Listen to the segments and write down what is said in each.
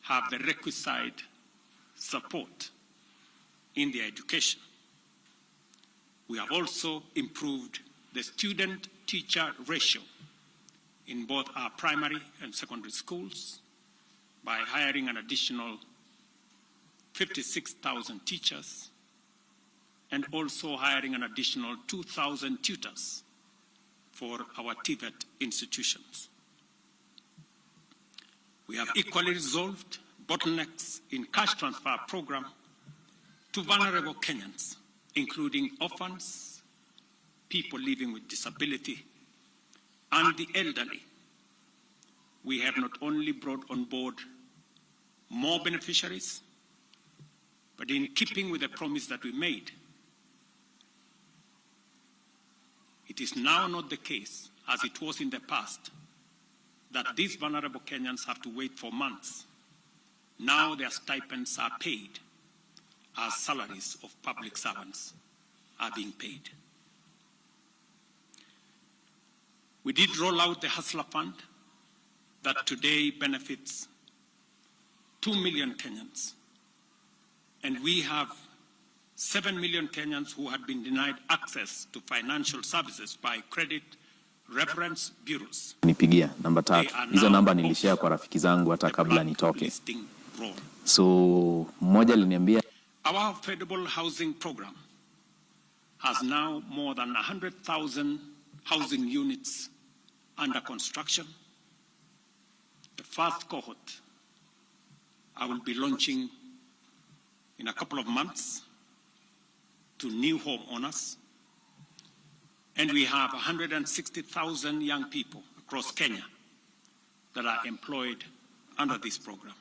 have the requisite support in their education. We have also improved the student-teacher ratio in both our primary and secondary schools by hiring an additional 56,000 teachers and also hiring an additional 2,000 tutors for our TVET institutions. We have equally resolved bottlenecks in cash transfer program to vulnerable Kenyans, including orphans, people living with disability, and the elderly. We have not only brought on board more beneficiaries, but in keeping with the promise that we made, it is now not the case, as it was in the past, that these vulnerable Kenyans have to wait for months. Now their stipends are paid as salaries of public servants are being paid. We did roll out the Hustler Fund that today benefits 2 million Kenyans. And we have 7 million Kenyans who had been denied access to financial services by credit reference bureaus. Nipigia namba 3. Hizo namba nilishare kwa rafiki zangu hata kabla nitoke. So mmoja aliniambia our affordable housing program has now more than 100,000 housing units under construction. The first cohort I will be launching in a couple of months to new homeowners. And we have 160,000 young people across Kenya that are employed under this program.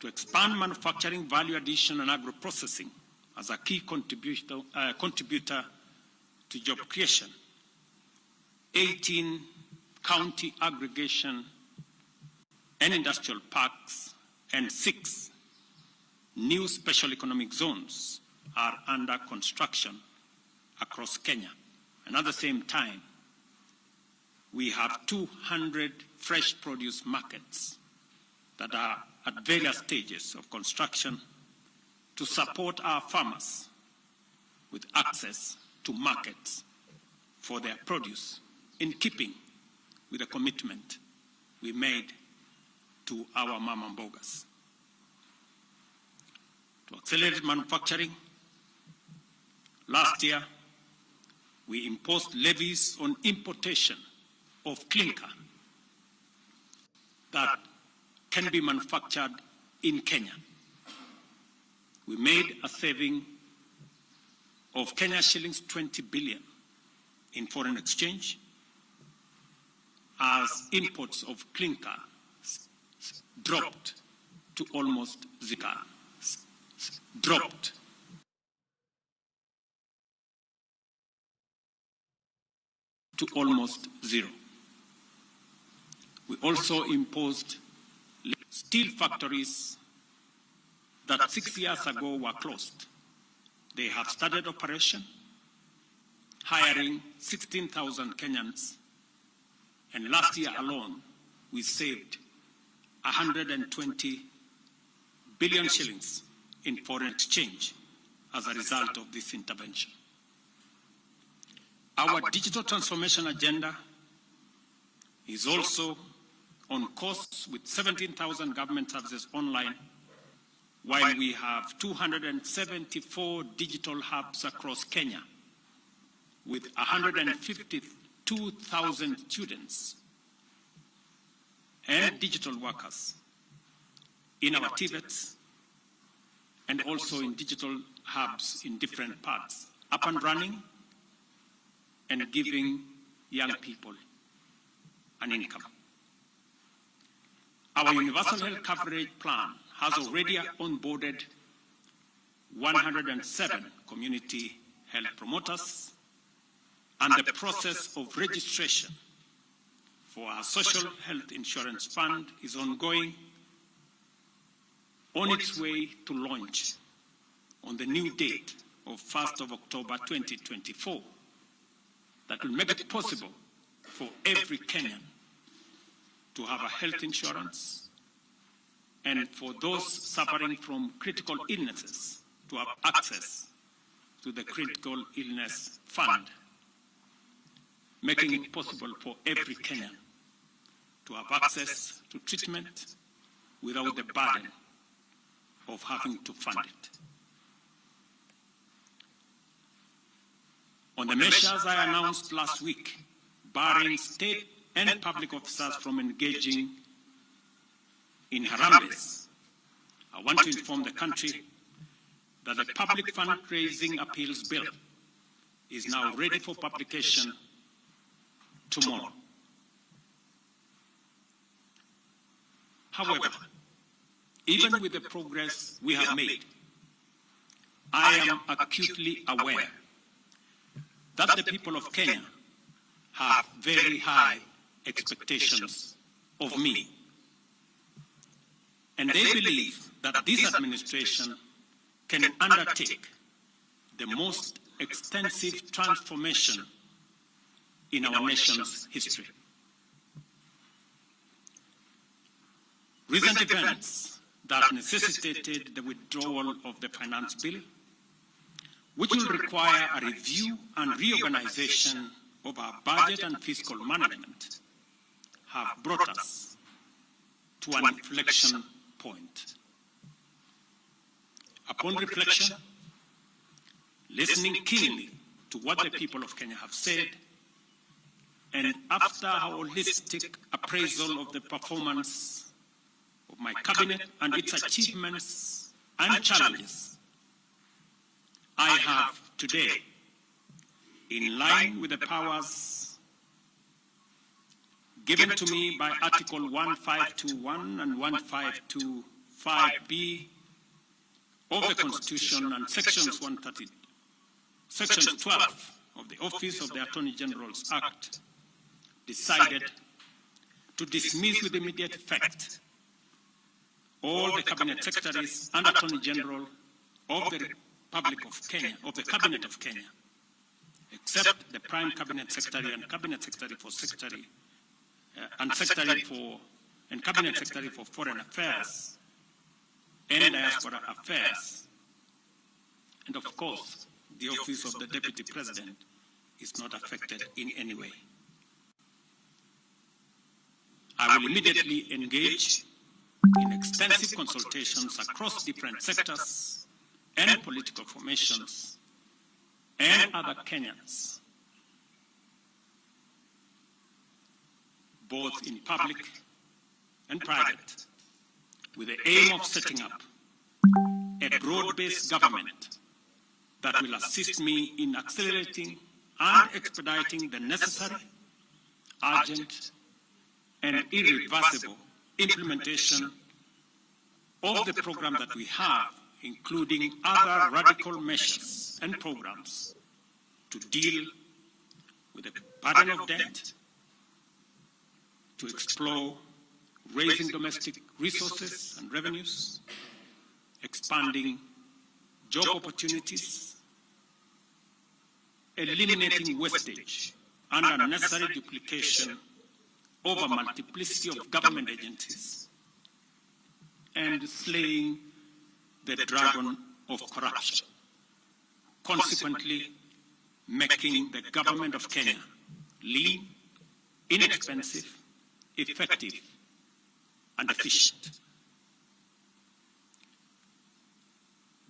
To expand manufacturing, value addition, and agro-processing as a key contributor to job creation, 18 county aggregation and industrial parks and 6 new special economic zones are under construction across Kenya. And at the same time, we have 200 fresh produce markets that are at various stages of construction to support our farmers with access to markets for their produce, in keeping with the commitment we made to our mama mbogas. To accelerate manufacturing, last year we imposed levies on importation of clinker that can be manufactured in Kenya. We made a saving of Kenya shillings 20 billion in foreign exchange as imports of clinker dropped to almost zero. We also imposed steel factories that 6 years ago were closed. They have started operation, hiring 16,000 Kenyans, and last year alone we saved 120 billion shillings in foreign exchange as a result of this intervention. Our digital transformation agenda is also on course with 17,000 government services online, while we have 274 digital hubs across Kenya with 152,000 students and digital workers in our TVETs and also in digital hubs in different parts, up and running and giving young people an income. Our universal health coverage plan has already onboarded 107 community health promoters, and the process of registration for our social health insurance fund is ongoing, on its way to launch on the new date of 1st of October 2024 that will make it possible for every Kenyan to have a health insurance and for those suffering from critical illnesses to have access to the Critical Illness Fund, making it possible for every Kenyan to have access to treatment without the burden of having to fund it. On the measures I announced last week, barring state and public officers from engaging in harambes, I want to inform the country that the Public Fundraising Appeals Bill is now ready for publication tomorrow. However, even with the progress we have made, I am acutely aware that the people of Kenya have very high expectations of me. And they believe that this administration can undertake the most extensive transformation in our nation's history. Recent events that necessitated the withdrawal of the finance bill, which will require a review and reorganization of our budget and fiscal management, have brought us to an inflection point. Upon reflection, listening keenly to what the people of Kenya have said, and after a holistic appraisal of the performance of my cabinet and its achievements and challenges, I have today, in line with the powers given to me by Article 1521 and 1525B of the Constitution and Sections 12 of the Office of the Attorney General's Act, decided to dismiss with immediate effect all the Cabinet Secretaries and Attorney General of the Republic of Kenya, of the Cabinet of Kenya, except the Prime Cabinet Secretary and Cabinet Secretary for Cabinet Secretary for Foreign Affairs and Diaspora Affairs. And of course, the Office of the Deputy President is not affected in any way. I will immediately engage in extensive consultations across different sectors and political formations and other Kenyans, both in public and private, with the aim of setting up a broad-based government that will assist me in accelerating and expediting the necessary, urgent, and irreversible implementation of the program that we have, including other radical measures and programs to deal with the burden of debt, to explore raising domestic resources and revenues, expanding job opportunities, eliminating wastage and unnecessary duplication of a multiplicity of government agencies, and slaying the dragon of corruption, consequently making the government of Kenya lean, inexpensive, effective, and efficient.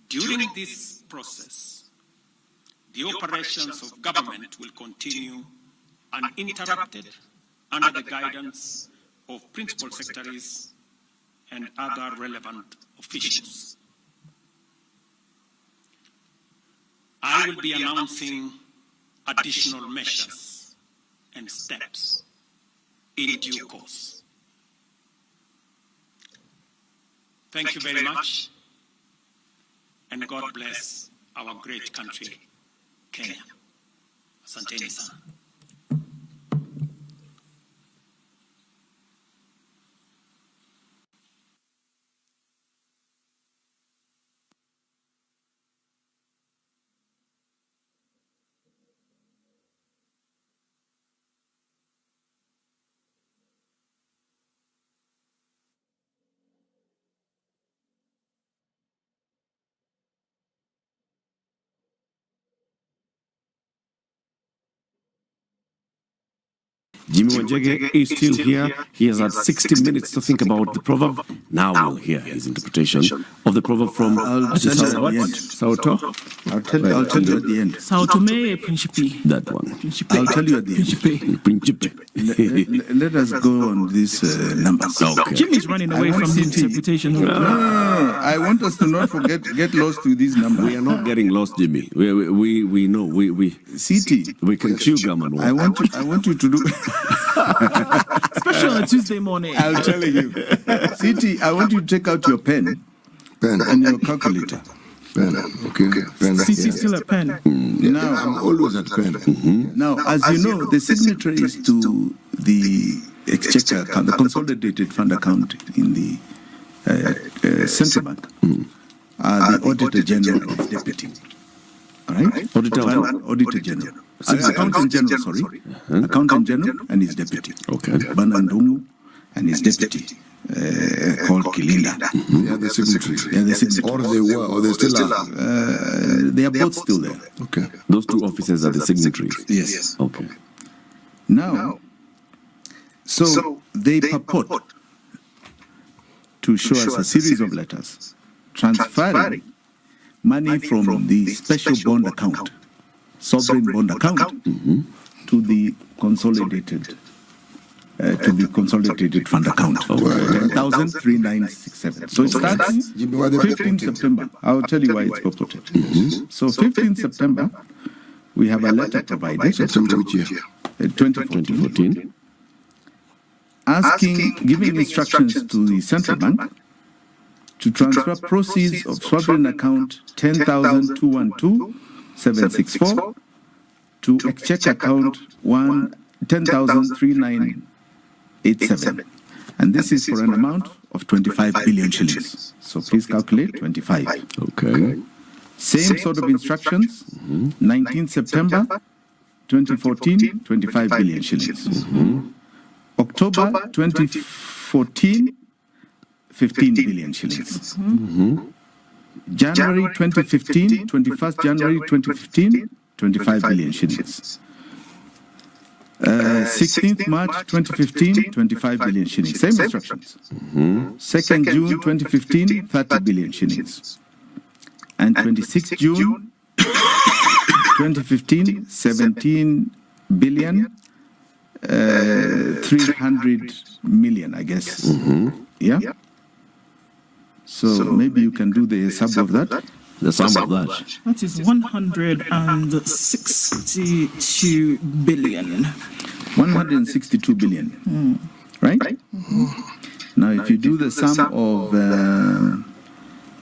During this process, the operations of government will continue uninterrupted under the guidance of principal secretaries and other relevant officials. I will be announcing additional measures and steps in due course. Thank you very much, and God bless our great country, Kenya. Asanteni sana. Jimmy Wanjege is still here. He has had 60 minutes to think about the proverb. Now we'll hear his interpretation of the proverb from Sauto. I'll tell you at the end. Sao Tome e Principe. That one. I'll tell you at the end. Principe. Let us go on these numbers. Okay. Jimmy's running away from the interpretation. No, I want us to not get lost with these numbers. We are not getting lost, Jimmy. We know. We CT. We can chew gum and walk. I want you to do. Especially on a Tuesday morning. I'll tell you. CT, I want you to take out your pen and your calculator. Pen, okay. Pen. CT still at pen. Now, I'm always at pen. Now, as you know, the signatories to the exchequer account, the consolidated fund account in the central bank, are the Auditor General and his deputy. All right? Auditor General. Accountant General, sorry. Accountant General and his deputy. Okay. Banandungu and his deputy, called Kilinda. They are the signatories. They are the signatories. Or they were, or they still are. They are both still there. Okay. Those two officers are the signatories. Yes. Okay. Now, so they purport to show us a series of letters transferring money from the special bond account, sovereign bond account, to the consolidated fund account, 10,3967. So it starts 15 September. I'll tell you why it's purported. So 15 September, we have a letter provided, September which year? 2014, giving instructions to the central bank to transfer proceeds of sovereign account 10,212,764 to exchequer account 10,3987. And this is for an amount of 25 billion shillings. So please calculate 25. Okay. Same sort of instructions, 19 September 2014, 25 billion shillings. October 2014, 15 billion shillings. January 2015, 21st January 2015, 25 billion shillings. 16th March 2015, 25 billion shillings. Same instructions. 2nd June 2015, 30 billion shillings. And 26th June 2015, 17 billion 300 million, I guess. Yeah? So maybe you can do the sum of that. The sum of that. That is 162 billion. 162 billion. Right? Now, if you do the sum of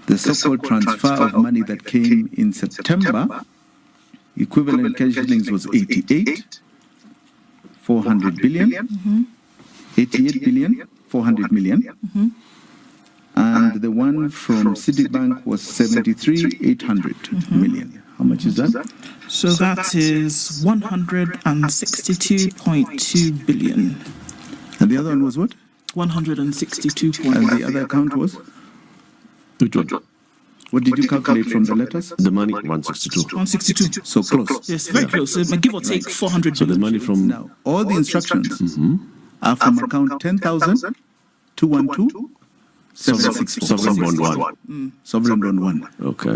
the so-called transfer of money that came in September, equivalent cash shillings was 88, 400 billion, 88 billion, 400 million. And the one from Citibank was 73,800 million. How much is that? So that is 162.2 billion. And the other one was what? 162. And the other account was? Which one? What did you calculate from the letters? The money, 162. 162. So close. Yes, very close. So give or take 400 So the billion. money from... Now, all the instructions are from account 10,212,764. Sovereign bond one. Sovereign bond one. Okay.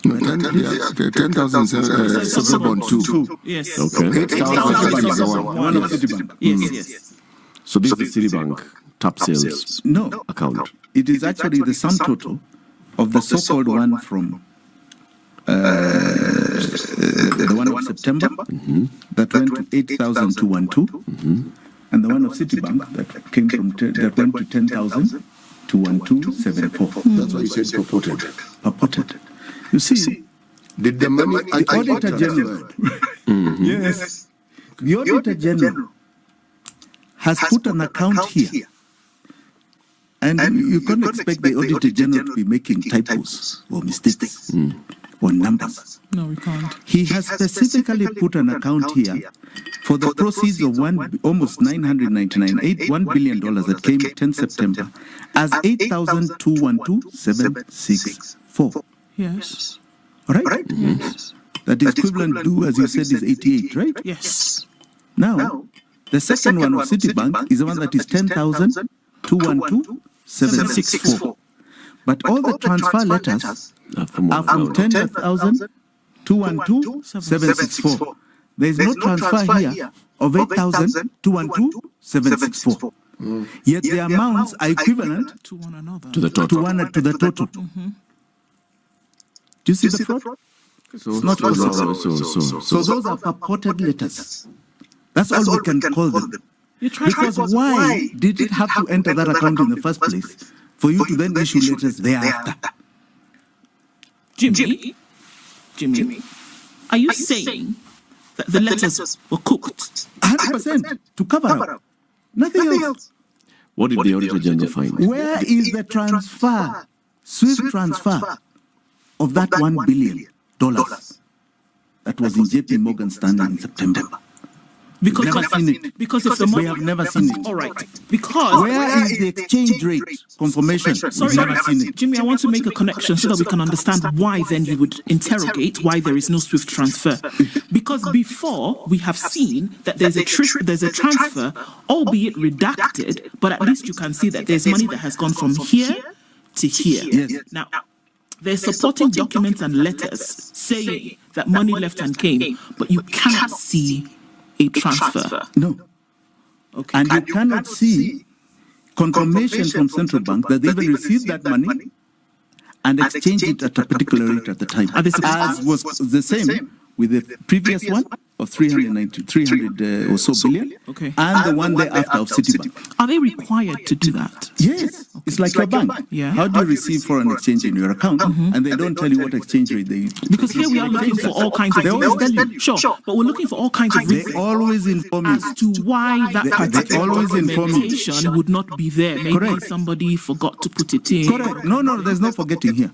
10,000 several bond two. Yes. Okay. 8,000 is the one. One of Citibank. Yes. So this is the Citibank top sales No, account. it is actually the sum total of the so-called one from the one of September that went to 8,212, and the one of Citibank that came from that went to 10,212,74. That's why you said purported. Purported. You see, Did the money the Auditor General, yes, the Auditor General has put an account here, and you can't expect the Auditor General to be making typos or mistakes or numbers. No, we can't. He has specifically put an account here for the proceeds of almost $1 billion that came 10 September as 8,212,764. Yes. All right? Yes. That is equivalent to, as you said, is 88, right? Yes. Now, The second one of Citibank is the one that is 10,212,764. But all the transfer letters are from 10,212,764. There is no transfer here of 8,212,764. Yet the amounts are equivalent To one another. To the total. to the total. Do you see the fraud? It's not possible. So those are purported letters. That's all we can call them. Because why did it have to enter that account in the first place for you to then issue letters thereafter? Jimmy, are you saying that the letters were cooked? 100% to cover up. Nothing else. What did the Auditor General find? Where is the transfer, swift transfer of that $1 billion that was in JP Morgan Stanley in September? Because Never seen it. Because if the money, We have never seen it. all right. Because Where is the exchange rate confirmation? sorry, We've never seen it. Jimmy, I want to make a connection so that we can understand why then you would interrogate why there is no swift transfer. Because before we have seen that there's a transfer, albeit redacted, but at least you can see that there's money that has gone from here to here. Yes. Now, there's supporting documents and letters saying that money left and came, but you cannot see a transfer. No. Okay. And you cannot see confirmation from central bank that they even received that money and exchanged it at a particular rate at the time. Are they supposed As was the same with the previous one of 300 or so billion, Okay. and the one thereafter of Citibank. Are they required to do that? Yes, it's like your bank. Yeah. How do you receive foreign exchange in your account and they don't tell you what exchange rate they use? Because here we are looking for all kinds of They always tell you. Sure, but we're looking for all kinds of They reasons always inform you. as to why that They particular always inform you. documentation would not be there. Maybe Correct. somebody forgot to put it in. Correct. No, there's no forgetting here.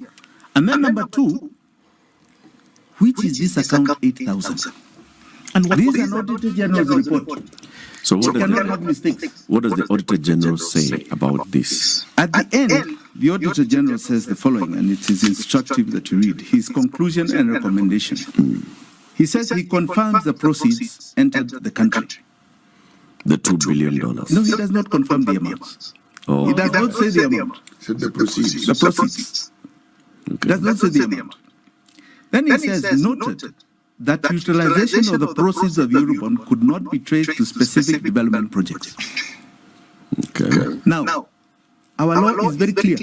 And then number two, which is this account 8,000? And what These are not Auditor General's report. So You cannot have mistakes. what does the Auditor General say about this? At the end, the Auditor General says the following, and it is instructive that you read his conclusion and recommendation. He says he confirms the proceeds entered the country. The $2 billion. No, he does not confirm the amounts. Oh, He does not say the amount. Said the proceeds. The proceeds. okay. Does not say the amount. Then he says, noted that utilization of the proceeds of Eurobond could not be traced to specific development projects. Okay. Now, our law is very clear.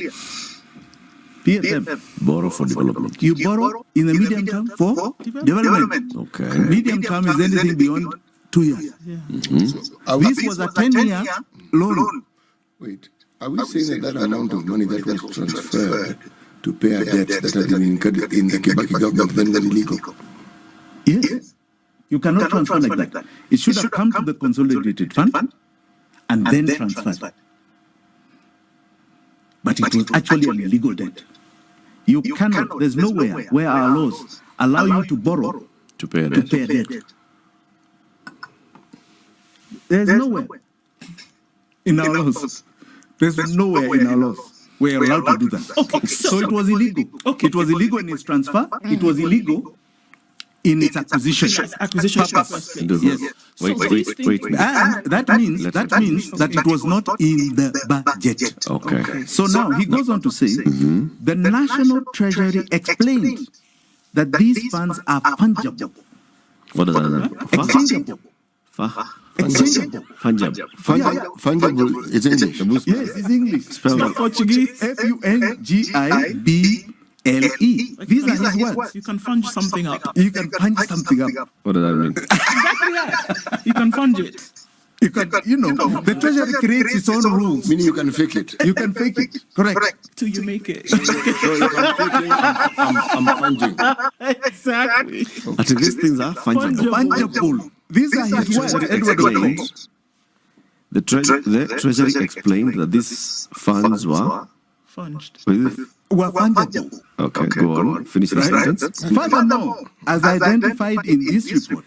PSM, Borrow for development. you borrow in the medium term for development. Okay. Medium term is anything beyond 2 years. Are This was a 10-year loan. Wait, are we saying that amount of money that was transferred to pay a debt that had been incurred in the Kibaki government then was illegal? Yes. You cannot transfer like that. It should have come to the consolidated fund and then transferred. But it was actually an illegal debt. You cannot, there's nowhere where our laws allow you to borrow To pay a to debt. pay a debt. There's nowhere in our laws. There's nowhere in our laws where you're allowed to do that. Okay, So it was illegal. It was illegal in its transfer. It was illegal in its acquisition. acquisition in the Purpose. first place. Yes. Wait. And that means that it was not in the budget. Okay. So now he goes on to say, the National Treasury explained that these funds are fungible, What does that mean? exchangeable, exchangeable. Fungible. Fungible is English. Yes, it's English. Spell that. Portuguese. Fungible. These are his words. You can fund something up. You can punch something up. What does that mean? Exactly that. You can fund it. You can, the Treasury creates its own rules. Meaning you can fake it. You can fake it. Correct. Till you make it. So if I'm faking, I'm funging. Exactly. At least these things are fungible. Fungible. These are his words. Edward Explained, Ruto. the Treasury explained that these funds were. Funged. Were fungible. Okay, go on. Finish the sentence. Furthermore, as identified in this report,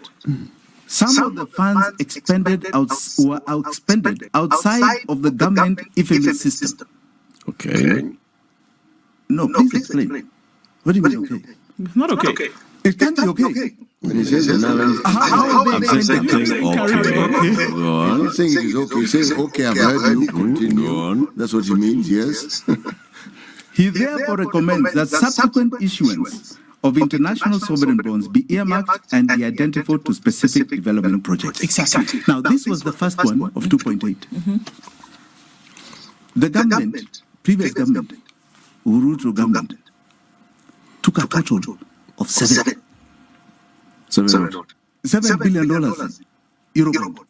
some of the funds were expended outside of the government IFMS system. Okay. No, please explain. What do you mean, okay? It's not okay. It can't be okay. When he says analysis, I'm saying okay. Go I'm on. not saying it is okay. He's saying, okay, I've heard you, continue. Go on. That's what he means, yes. He therefore recommends that subsequent issuance of international sovereign bonds be earmarked and be identified to specific development projects. Exactly. Now, this was the first one of 2.8. The government, previous government, Ruto government, took a total of $7 billion Eurobond.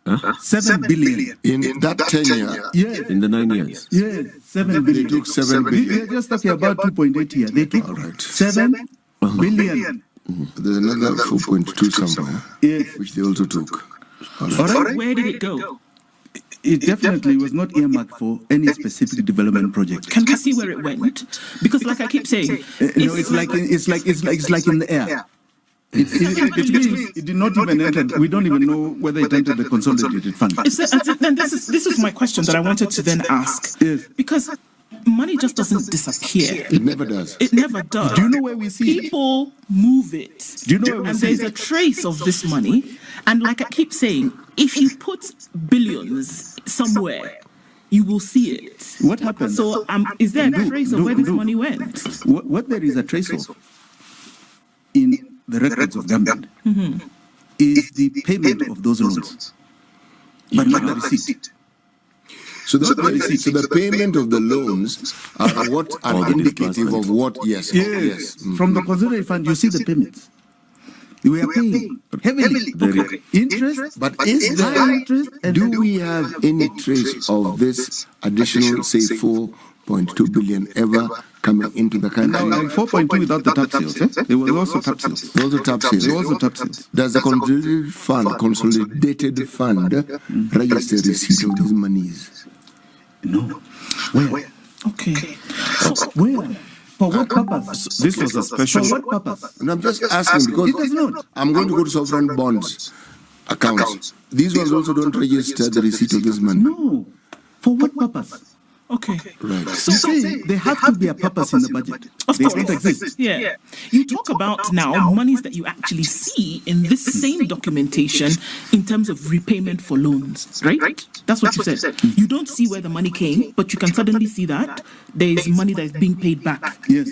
Huh? 7 billion. In that tenure, Yes. In the 9 years. Yes, 7 they billion. took 7 We billion. are just talking about 2.8 here. They took right. 7 billion. There's another 4.2 somewhere, Yes. which they also took. All right. All right. Where did it go? It definitely was not earmarked for any specific development project. Can we see where it went? Because, like I keep saying, No, it's like in the air. It means it did not even enter. We don't even know whether it entered the consolidated fund. Then this is my question that I wanted to then ask. Yes. Because money just doesn't disappear. It never does. It never does. Do you know where we see it? People move it. Do you know where we And see there's it? a trace of this money. And like I keep saying, if you put billions somewhere, you will see it. What happened? So is there a trace of where this money went? What there is a trace of in the records of government is the payment of those loans, but not the receipt. So the payment of the loans are what are indicative of what, yes. Yes. From the consolidated fund, you see the payments. We are paying heavily interest, But is high there, interest, and do we have any trace of this additional, say, 4.2 billion ever coming into the country? now 4.2 without the tap sales? There was also tap sales. Those are tap sales. There was also tap sales. Does the consolidated fund register receipt of these monies? No. Where? Okay. Where? For what purpose? This was a special. For what purpose? And I'm just asking It does because not. I'm going to go to sovereign bonds accounts. These ones also don't register the receipt of this money. No. For what purpose? Okay. Right. You see, there have to be a purpose in the budget. Of They course. don't exist. Yeah. You talk about now monies that you actually see in this same documentation in terms of repayment for loans, right? That's what you said. You don't see where the money came, but you can suddenly see that there is money that is being paid back. Yes.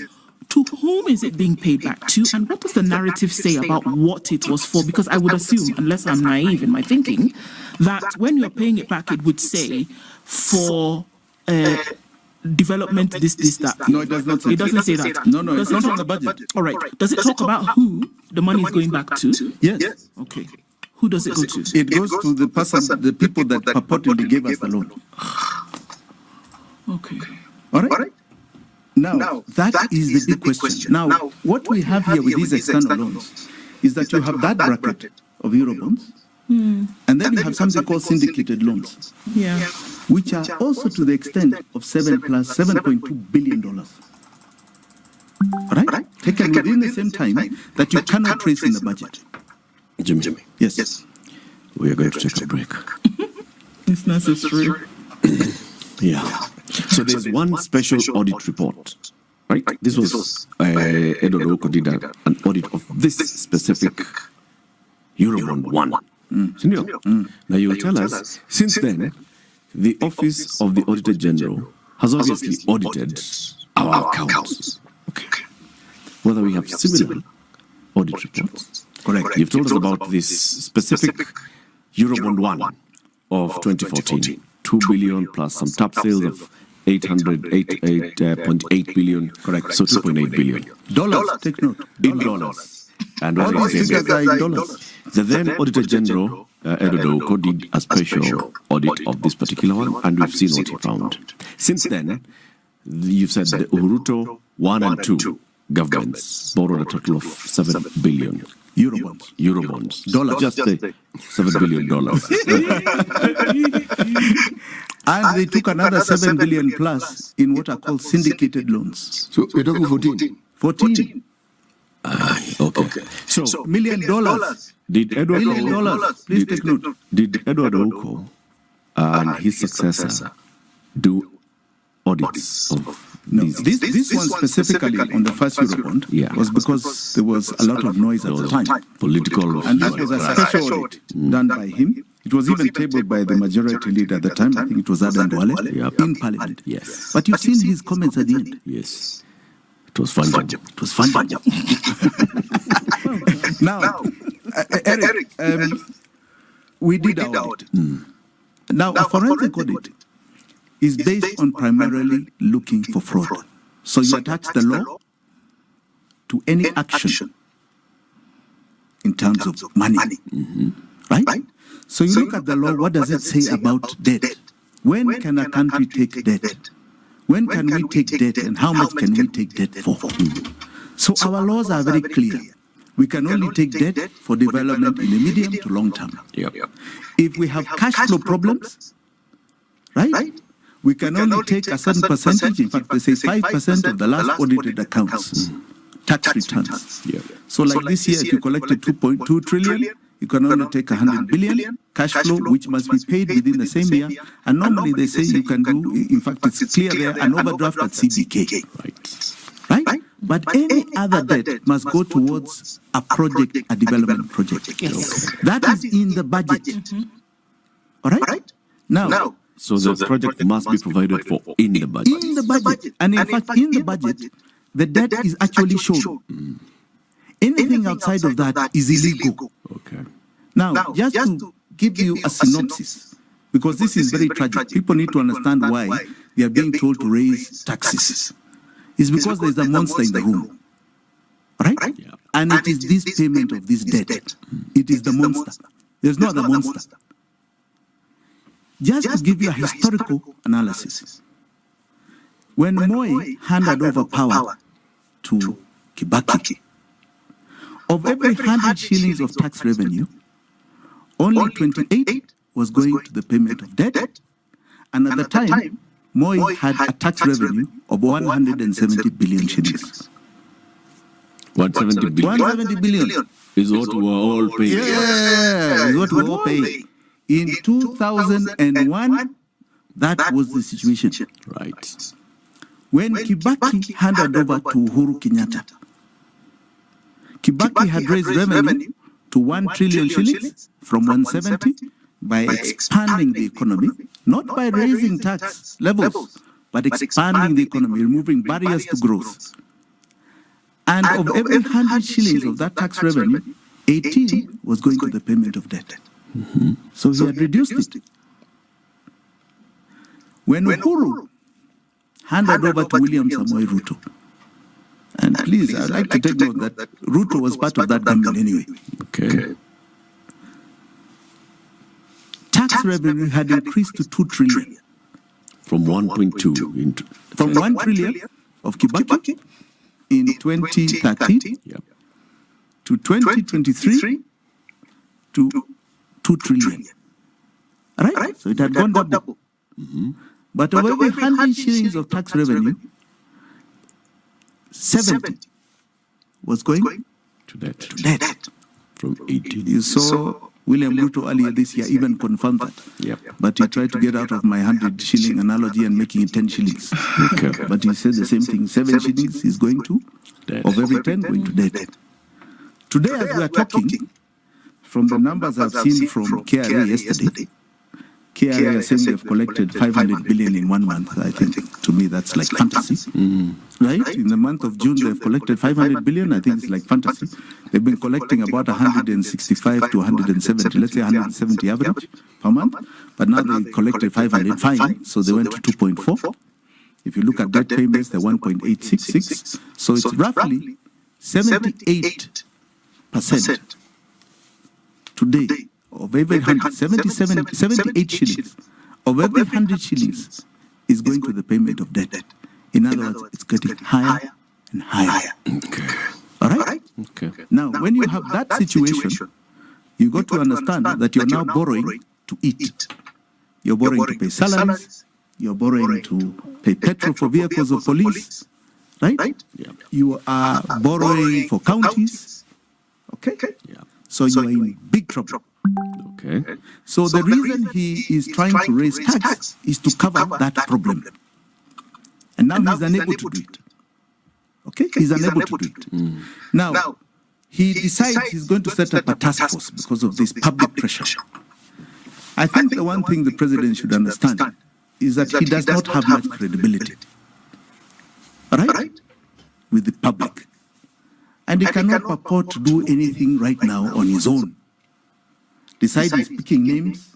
To whom is it being paid back to, and what does the narrative say about what it was for? Because I would assume, unless I'm naive in my thinking, that when you're paying it back, it would say for development, this, that. No, it does not say It doesn't say that. No, Does it's it not talk- on the budget. All right. Does it talk about who the money is going back to? Yes. Okay. Who does it go to? It goes to the person, the people that purportedly gave us the loan. Okay. All right? Now, that is the big question. Now, what we have here with these external loans is that you have that bracket of Eurobonds, and then you have something called syndicated loans, Yeah. which are also to the extent of $7.2 billion. All right? Taken within the same time that you cannot trace in the budget. Jimmy, Yes. we are going to take a break. It's necessary. Yeah. So there's one special audit report, right? This was Edward Oko did an audit of this specific Eurobond one. Senor, now you will tell us, since then, the Office of the Auditor General has obviously audited our accounts. Okay. Whether we have similar audit reports. Correct. You've told us about this specific Eurobond one of 2014. 2 billion plus some tap sales of 8.8 billion. Correct. So 2.8 billion. Dollars, take note. In dollars. And All what these figures are in dollars. the then Auditor General, Edward Oko, did a special audit of this particular one, and we've seen what he found. Since then, you've said the Ruto 1 and 2 governments borrowed a total of 7 billion. Eurobonds. Dollars. Just the $7 billion. And they took another 7 billion plus in what are called syndicated loans. So we're talking 14. 14 Okay. So, $1 million. did Edward $1 million. Oko, Please take note. did Edward Oko and his successor do audits of No, this one specifically on the first Eurobond was because there was a lot of noise at the time. Political. And this was a special audit done by him. It was even tabled by the majority leader at the time. I think it was Aden Duale in Parliament. Yes. But you've seen his comments at the end. Yes. It was fun. It was fun. Now, Eric, we did our audit. Now, a forensic audit is based on primarily looking for fraud. So you attach the law to any action in terms of money, right? So you look at the law, what does it say about debt? When can a country take debt? When can we take debt and how much can we take debt for? So our laws are very clear. We can only take debt for development in the medium to long term. If we have cash flow problems, right? We can only take a certain percentage, in fact, they say 5% of the last audited accounts, tax returns. So like this year, if you collected 2.2 trillion, you can only take 100 billion cash flow, which must be paid within the same year. And normally they say you can do, in fact, it's clear there, an overdraft at CBK. Right? But any other debt must go towards a project, a development project. That is in the budget. All right? Now, so the project must be provided for in the budget. In the budget. And in fact, in the budget, the debt is actually shown. Anything outside of that is illegal. Okay. Now, just to give you a synopsis, because this is very tragic, people need to understand why they are being told to raise taxes. It's because there is a monster in the room. Right? And it is this payment of this debt. It is the monster. There's no other monster. Just to give you a historical analysis, when Moi handed over power to Kibaki, of every 100 shillings of tax revenue, only 28 was going to the payment of debt, and at the time, Moi had a tax revenue of 170 billion shillings. 170 billion. 170 billion. Is what we were all paying. Yeah, is what we were all paying. In 2001, that was the situation. Right. When Kibaki handed over to Uhuru Kenyatta, Kibaki had raised revenue to 1 trillion shillings from 170 by expanding the economy, not by raising tax levels, but expanding the economy, removing barriers to growth. And of every 100 shillings of that tax revenue, 18 was going to the payment of debt. So he had reduced it. When Uhuru handed over to William Samoei Ruto, and please, I'd like to take note that Ruto was part of that government anyway. Okay. Tax revenue had increased to 2 trillion. From 1.2 into... From 1 trillion of Kibaki in 2013 to 2023 to 2 trillion. Right? So it had gone double. But of every 100 shillings of tax revenue, 70 was going to debt. From 18. You saw William Ruto earlier this year even confirmed that. But he tried to get out of my 100 shilling analogy and making it 10 shillings. But he said the same thing, 7 shillings is going to debt. Of every 10 going to debt. Today as we are talking, from the numbers I've seen from KRA yesterday, KRA is saying they've collected 500 billion in 1 month. I think, to me, that's like fantasy. Right? In the month of June, they've collected 500 billion. I think it's like fantasy. They've been collecting about 165 to 170, let's say 170 average per month. But now they collected 500 fine, so they went to 2.4. If you look at debt payments, they're 1.866. So it's roughly 78% today. Of every 78 shillings, of every 100 shillings is going to the payment of debt. In other words, it's getting higher and higher. Okay. All right? Okay. Now, when you have that situation, you got to understand that you're now borrowing to eat. You're borrowing to pay salaries. You're borrowing to pay petrol for vehicles of police. Right? You are borrowing for counties. Okay? So you are in big trouble. Okay. So the reason he is trying to raise tax is to cover that problem. And And now he's unable to do it. Okay, he's unable to do it. Now, he decides he's going to set up a task force because of this public pressure. I think the one thing the president should understand is that he does not have much credibility, right, with the public. And he cannot purport to do anything right now on his own. Decide he's picking names,